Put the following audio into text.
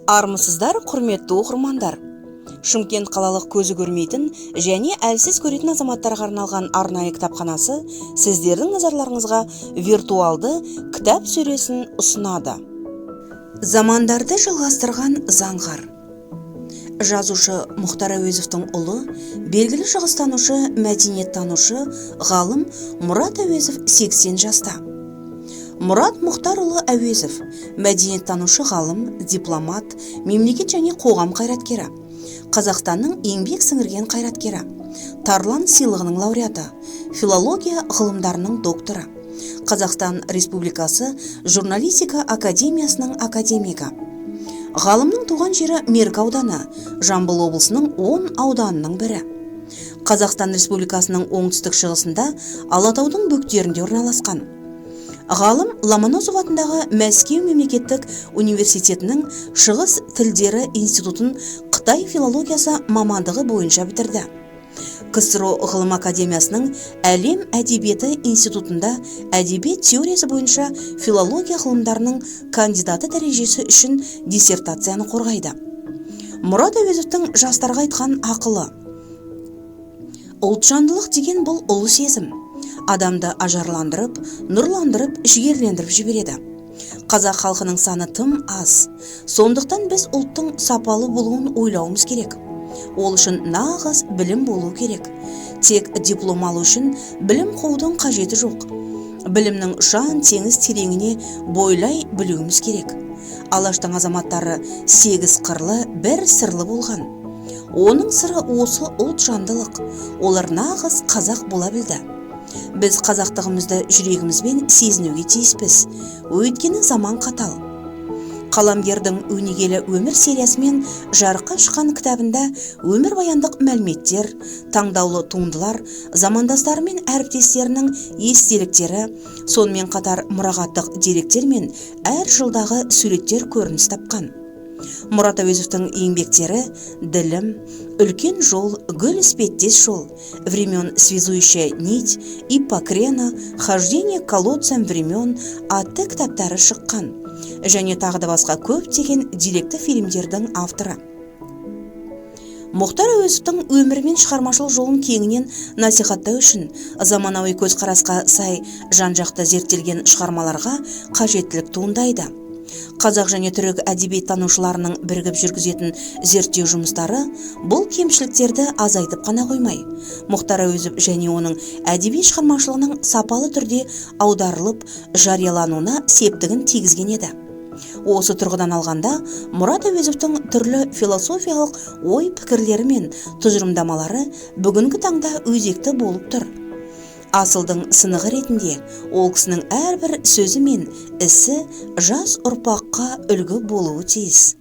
Армысыздар, құрметті оқырмандар. Шымкент қалалық көзі көрмейтін және әлсіз көретін азаматтарға арналған арнайы кітапханасы сіздердің назарларыңызға виртуалды кітап сөресін ұсынады. Замандарды жалғастырған заңғар. Жазушы Мұхтар Әуезовтің ұлы, белгілі шығыстанушы, мәдениеттанушы, ғалым Мұрат Әуезов 80 жаста. Мұрат Мұхтарұлы Әуезов, мәдениеттанушы, ғалым, дипломат, мемлекет және қоғам қайраткері, Қазақстанның еңбек сіңірген қайраткері, Тарлан сыйлығының лауреаты, филология ғылымдарының докторы, Қазақстан Республикасы журналистика академиясының академигі. Ғалымның туған жері Меркі ауданы, Жамбыл облысының 10 ауданының бірі. Қазақстан Республикасының оңтүстік шығысында Алатаудың бөктерінде орналасқан. Ғалым Ломоносов атындағы Мәскеу мемлекеттік университетінің шығыс тілдері институтын Қытай филологиясы мамандығы бойынша бітірді. КСРО ғылым академиясының әлем әдебиеті институтында әдебиет теориясы бойынша филология ғылымдарының кандидаты дәрежесі үшін диссертацияны қорғайды. Мұрат Әуезовтің жастарға айтқан ақылы: ұлтжандылық деген бұл ұлы сезім. Адамды ажарландырып, нұрландырып, жігерлендіріп жібереді. Қазақ халқының саны тым аз. Сондықтан біз ұлттың сапалы болуын ойлауымыз керек. Ол үшін нағыз білім болу керек. Тек диплом алу үшін білім қуудың қажеті жоқ. Білімнің ұшан теңіз тереңіне бойлай білуіміз керек. Алаштың азаматтары 8 қырлы, бір сырлы болған. Оның сыры осы ұлтжандылық. Олар нағыз қазақ бола білді. Біз қазақтығымызды жүрегімізбен сезінуге тиіспіз. Өйткені заман қатал. Қаламгердің өнегелі өмір сериясымен жарыққа шыққан кітабында өмірбаяндық мәліметтер, таңдаулы туындылар, замандастары мен әріптестерінің естеліктері, сонымен қатар мұрағаттық деректер мен әр жылдағы суреттер көрініс тапқан. Мұрат Әуезовтің еңбектері «Ділім», «Үлкен жол», «Гүл іспеттес жол», «Времен связующая нить», «Иппокрена», «Хождение колодцем времен» атты кітаптары шыққан. Және тағы да басқа көптеген деректі фильмдердің авторы. Мұхтар Әуезовтің өмірі мен шығармашылық жолын кеңінен насихаттау үшін заманауи көзқарасқа сай жан-жақты зерттелген шығармаларға қажеттілік туындайды. Қазақ және түрік әдебиеттанушыларының бірігіп жүргізетін зерттеу жұмыстары бұл кемшіліктерді азайтып қана қоймай, Мұхтар Әуезов және оның әдеби шығармашылығының сапалы түрде аударылып, жариялануына септігін тигізген еді. Осы тұрғыдан алғанда, Мұрат Әуезовтің түрлі философиялық ой-пікірлері мен тұжырымдамалары бүгінгі таңда өзекті болып тұр. Асылдың сынығы ретінде ол кісінің әрбір сөзі мен ісі жас ұрпаққа үлгі болуы тиіс.